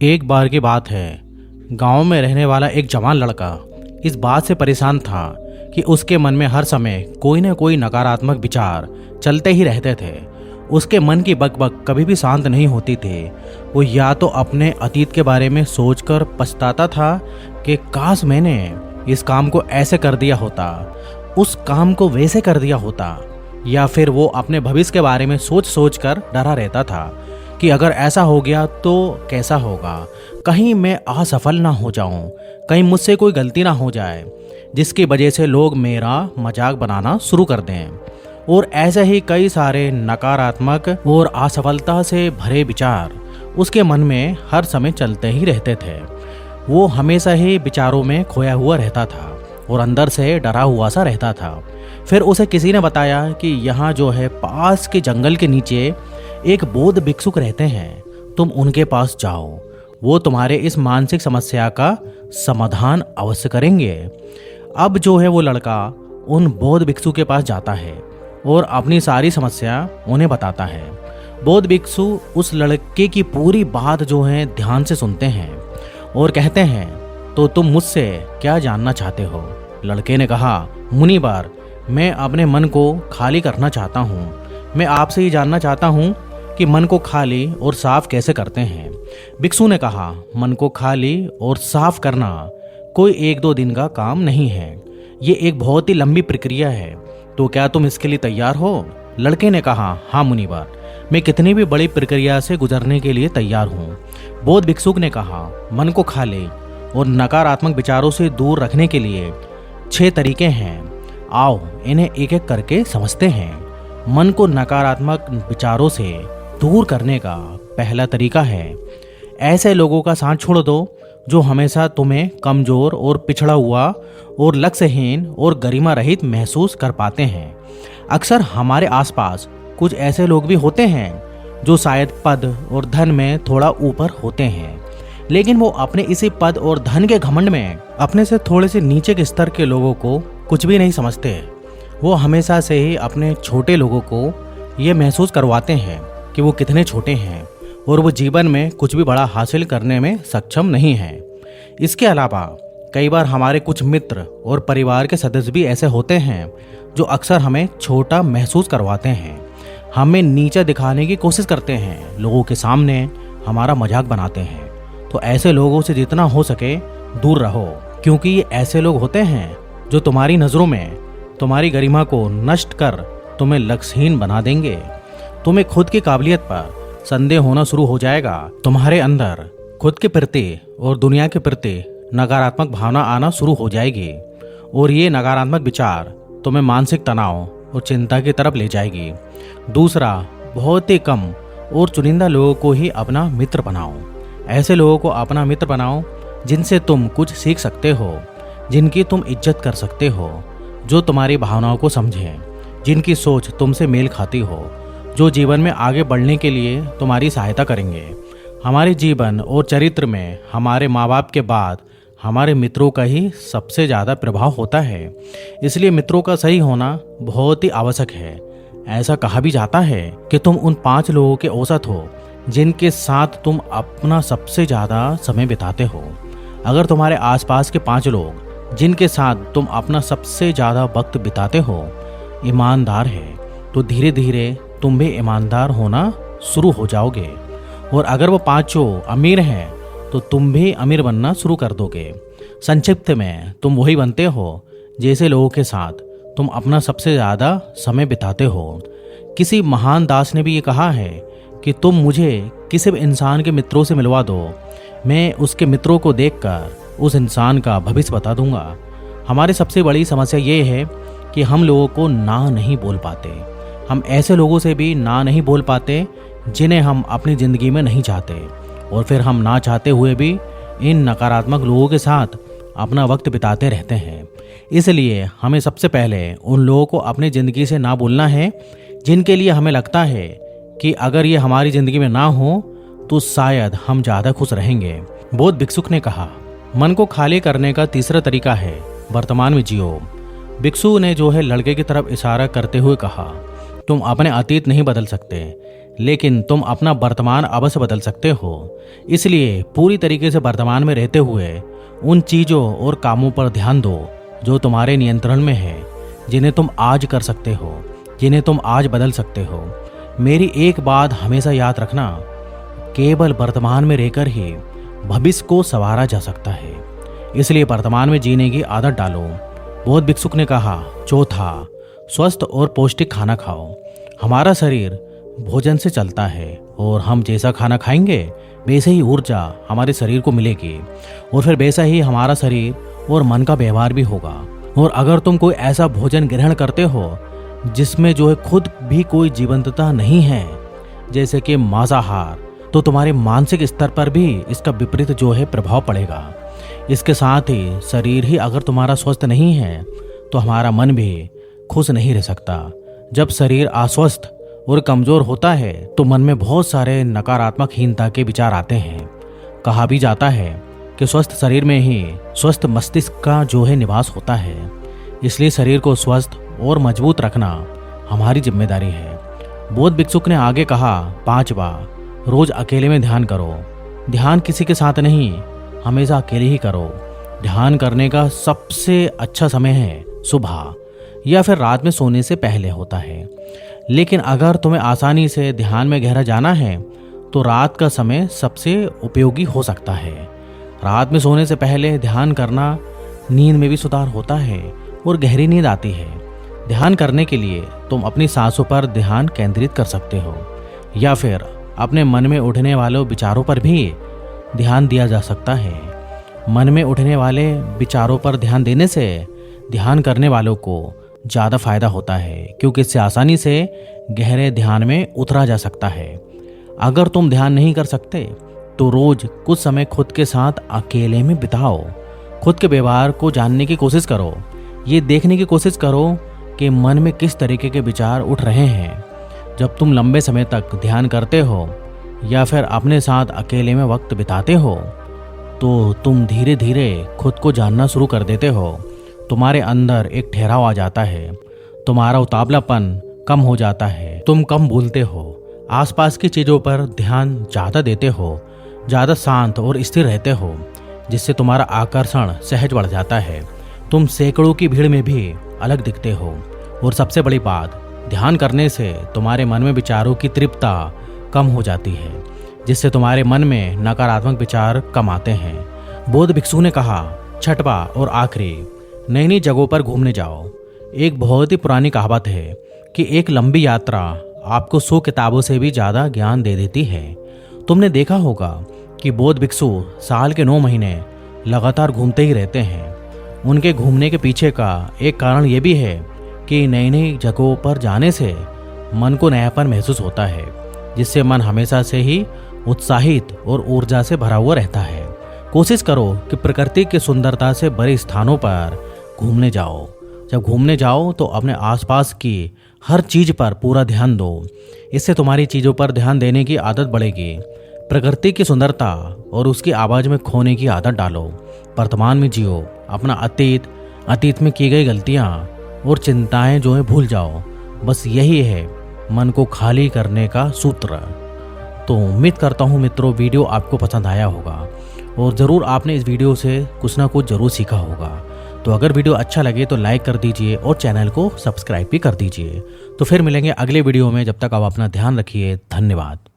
एक बार की बात है, गांव में रहने वाला एक जवान लड़का इस बात से परेशान था कि उसके मन में हर समय कोई न कोई नकारात्मक विचार चलते ही रहते थे। उसके मन की बकबक कभी भी शांत नहीं होती थी। वो या तो अपने अतीत के बारे में सोचकर पछताता था कि काश मैंने इस काम को ऐसे कर दिया होता, उस काम को वैसे कर दिया होता, या फिर वो अपने भविष्य के बारे में सोच सोच कर डरा रहता था कि अगर ऐसा हो गया तो कैसा होगा, कहीं मैं असफल ना हो जाऊं, कहीं मुझसे कोई गलती ना हो जाए जिसकी वजह से लोग मेरा मजाक बनाना शुरू कर दें। और ऐसे ही कई सारे नकारात्मक और असफलता से भरे विचार उसके मन में हर समय चलते ही रहते थे। वो हमेशा ही विचारों में खोया हुआ रहता था और अंदर से डरा हुआ सा रहता था। फिर उसे किसी ने बताया कि यहाँ जो है पास के जंगल के नीचे एक बौद्ध भिक्षुक रहते हैं, तुम उनके पास जाओ, वो तुम्हारे इस मानसिक समस्या का समाधान अवश्य करेंगे। अब जो है वो लड़का उन बौद्ध भिक्षु के पास जाता है और अपनी सारी समस्या उन्हें बताता है। बौद्ध भिक्षु उस लड़के की पूरी बात जो है ध्यान से सुनते हैं और कहते हैं, तो तुम मुझसे क्या जानना चाहते हो? लड़के ने कहा, मुनिवर, मैं अपने मन को खाली करना चाहता हूँ। मैं आपसे ये जानना चाहता हूँ कि मन को खाली और साफ कैसे करते हैं। भिक्षु ने कहा, मन को खाली और साफ करना कोई 1-2 दिन का काम नहीं है, ये एक बहुत ही लंबी प्रक्रिया है। तो क्या तुम इसके लिए तैयार हो? लड़के ने कहा, हाँ मुनिवर, मैं कितनी भी बड़ी प्रक्रिया से गुजरने के लिए तैयार हूँ। बौद्ध भिक्षुक ने कहा, मन को खाली और नकारात्मक विचारों से दूर रखने के लिए 6 तरीके हैं। आओ इन्हें एक एक करके समझते हैं। मन को नकारात्मक विचारों से दूर करने का पहला तरीका है, ऐसे लोगों का साथ छोड़ दो जो हमेशा तुम्हें कमजोर और पिछड़ा हुआ और लक्ष्यहीन और गरिमा रहित महसूस कर पाते हैं। अक्सर हमारे आसपास कुछ ऐसे लोग भी होते हैं जो शायद पद और धन में थोड़ा ऊपर होते हैं, लेकिन वो अपने इसी पद और धन के घमंड में अपने से थोड़े से नीचे के स्तर के लोगों को कुछ भी नहीं समझते। वो हमेशा से ही अपने छोटे लोगों को ये महसूस करवाते हैं कि वो कितने छोटे हैं और वो जीवन में कुछ भी बड़ा हासिल करने में सक्षम नहीं है। इसके अलावा कई बार हमारे कुछ मित्र और परिवार के सदस्य भी ऐसे होते हैं जो अक्सर हमें छोटा महसूस करवाते हैं, हमें नीचा दिखाने की कोशिश करते हैं, लोगों के सामने हमारा मजाक बनाते हैं। तो ऐसे लोगों से जितना हो सके दूर रहो, क्योंकि ये ऐसे लोग होते हैं जो तुम्हारी नज़रों में तुम्हारी गरिमा को नष्ट कर तुम्हें लक्ष्यहीन बना देंगे। तुम्हें खुद की काबिलियत पर संदेह होना शुरू हो जाएगा। तुम्हारे अंदर खुद के प्रति और दुनिया के प्रति नकारात्मक भावना आना शुरू हो जाएगी और ये नकारात्मक विचार तुम्हें मानसिक तनाव और चिंता की तरफ ले जाएगी। दूसरा, बहुत ही कम और चुनिंदा लोगों को ही अपना मित्र बनाओ। ऐसे लोगों को अपना मित्र बनाओ जिनसे तुम कुछ सीख सकते हो, जिनकी तुम इज्जत कर सकते हो, जो तुम्हारी भावनाओं को समझें, जिनकी सोच तुमसे मेल खाती हो, जो जीवन में आगे बढ़ने के लिए तुम्हारी सहायता करेंगे। हमारे जीवन और चरित्र में हमारे माँ बाप के बाद हमारे मित्रों का ही सबसे ज़्यादा प्रभाव होता है, इसलिए मित्रों का सही होना बहुत ही आवश्यक है। ऐसा कहा भी जाता है कि तुम उन 5 लोगों के औसत हो जिनके साथ तुम अपना सबसे ज़्यादा समय बिताते हो। अगर तुम्हारे आसपास के 5 लोग जिनके साथ तुम अपना सबसे ज़्यादा वक्त बिताते हो ईमानदार है, तो धीरे धीरे तुम भी ईमानदार होना शुरू हो जाओगे। और अगर वो 5 अमीर हैं तो तुम भी अमीर बनना शुरू कर दोगे। संक्षिप्त में तुम वही बनते हो जैसे लोगों के साथ तुम अपना सबसे ज़्यादा समय बिताते हो। किसी महान दास ने भी ये कहा है कि तुम मुझे किसी भी इंसान के मित्रों से मिलवा दो, मैं उसके मित्रों को देखकर उस इंसान का भविष्य बता दूंगा। हमारी सबसे बड़ी समस्या ये है कि हम लोगों को ना नहीं बोल पाते। हम ऐसे लोगों से भी ना नहीं बोल पाते जिन्हें हम अपनी ज़िंदगी में नहीं चाहते, और फिर हम ना चाहते हुए भी इन नकारात्मक लोगों के साथ अपना वक्त बिताते रहते हैं। इसलिए हमें सबसे पहले उन लोगों को अपनी ज़िंदगी से ना बोलना है जिनके लिए हमें लगता है कि अगर ये हमारी ज़िंदगी में ना हो तो शायद हम ज़्यादा खुश रहेंगे। बौद्ध भिक्षुक ने कहा, मन को खाली करने का तीसरा तरीका है वर्तमान में जियो। भिक्षु ने जो है लड़के की तरफ इशारा करते हुए कहा, तुम अपने अतीत नहीं बदल सकते, लेकिन तुम अपना वर्तमान अवश्य बदल सकते हो। इसलिए पूरी तरीके से वर्तमान में रहते हुए उन चीज़ों और कामों पर ध्यान दो जो तुम्हारे नियंत्रण में है, जिन्हें तुम आज कर सकते हो, जिन्हें तुम आज बदल सकते हो। मेरी एक बात हमेशा याद रखना, केवल वर्तमान में रहकर ही भविष्य को संवारा जा सकता है। इसलिए वर्तमान में जीने की आदत डालो। बौद्ध भिक्षुक ने कहा, चौथा, स्वस्थ और पौष्टिक खाना खाओ। हमारा शरीर भोजन से चलता है और हम जैसा खाना खाएंगे वैसे ही ऊर्जा हमारे शरीर को मिलेगी और फिर वैसा ही हमारा शरीर और मन का व्यवहार भी होगा। और अगर तुम कोई ऐसा भोजन ग्रहण करते हो जिसमें जो है खुद भी कोई जीवंतता नहीं है, जैसे कि मांसाहार, तो तुम्हारे मानसिक स्तर पर भी इसका विपरीत जो है प्रभाव पड़ेगा। इसके साथ ही शरीर ही अगर तुम्हारा स्वस्थ नहीं है तो हमारा मन भी खुश नहीं रह सकता। जब शरीर अस्वस्थ और कमजोर होता है तो मन में बहुत सारे नकारात्मक हीनता के विचार आते हैं। कहा भी जाता है कि स्वस्थ शरीर में ही स्वस्थ मस्तिष्क का जो है निवास होता है। इसलिए शरीर को स्वस्थ और मजबूत रखना हमारी जिम्मेदारी है। बौद्ध भिक्षुक ने आगे कहा, पांचवा, रोज अकेले में ध्यान करो। ध्यान किसी के साथ नहीं, हमेशा अकेले ही करो। ध्यान करने का सबसे अच्छा समय है सुबह या फिर रात में सोने से पहले होता है। लेकिन अगर तुम्हें आसानी से ध्यान में गहरा जाना है तो रात का समय सबसे उपयोगी हो सकता है। रात में सोने से पहले ध्यान करना नींद में भी सुधार होता है और गहरी नींद आती है। ध्यान करने के लिए तुम अपनी सांसों पर ध्यान केंद्रित कर सकते हो या फिर अपने मन में उठने वाले विचारों पर भी ध्यान दिया जा सकता है। मन में उठने वाले विचारों पर ध्यान देने से ध्यान करने वालों को ज़्यादा फायदा होता है, क्योंकि इससे आसानी से गहरे ध्यान में उतरा जा सकता है। अगर तुम ध्यान नहीं कर सकते तो रोज कुछ समय खुद के साथ अकेले में बिताओ। खुद के व्यवहार को जानने की कोशिश करो। ये देखने की कोशिश करो कि मन में किस तरीके के विचार उठ रहे हैं। जब तुम लंबे समय तक ध्यान करते हो या फिर अपने साथ अकेले में वक्त बिताते हो तो तुम धीरे धीरे खुद को जानना शुरू कर देते हो। तुम्हारे अंदर एक ठहराव आ जाता है, तुम्हारा उतावलापन कम हो जाता है, तुम कम भूलते हो, आसपास की चीज़ों पर ध्यान ज़्यादा देते हो, ज़्यादा शांत और स्थिर रहते हो, जिससे तुम्हारा आकर्षण सहज बढ़ जाता है। तुम सैकड़ों की भीड़ में भी अलग दिखते हो। और सबसे बड़ी बात, ध्यान करने से तुम्हारे मन में विचारों की तृप्तता कम हो जाती है, जिससे तुम्हारे मन में नकारात्मक विचार कम आते हैं। बौद्ध भिक्षु ने कहा, छठवां और आखिरी, नई नई जगहों पर घूमने जाओ। एक बहुत ही पुरानी कहावत है कि एक लंबी यात्रा आपको 100 किताबों से भी ज़्यादा ज्ञान दे देती है। तुमने देखा होगा कि बौद्ध भिक्षु साल के 9 महीने लगातार घूमते ही रहते हैं। उनके घूमने के पीछे का एक कारण ये भी है कि नई नई जगहों पर जाने से मन को नयापन महसूस होता है, जिससे मन हमेशा से ही उत्साहित और ऊर्जा से भरा हुआ रहता है। कोशिश करो कि प्रकृति की सुंदरता से भरे स्थानों पर घूमने जाओ। जब घूमने जाओ तो अपने आसपास की हर चीज़ पर पूरा ध्यान दो। इससे तुम्हारी चीज़ों पर ध्यान देने की आदत बढ़ेगी। प्रकृति की सुंदरता और उसकी आवाज़ में खोने की आदत डालो। वर्तमान में जियो। अपना अतीत में की गई गलतियाँ और चिंताएं जो है भूल जाओ। बस यही है मन को खाली करने का सूत्र। तो उम्मीद करता हूँ मित्रों, वीडियो आपको पसंद आया होगा और ज़रूर आपने इस वीडियो से कुछ ना कुछ ज़रूर सीखा होगा। तो अगर वीडियो अच्छा लगे तो लाइक कर दीजिए और चैनल को सब्सक्राइब भी कर दीजिए। तो फिर मिलेंगे अगले वीडियो में। जब तक आप अपना ध्यान रखिए। धन्यवाद।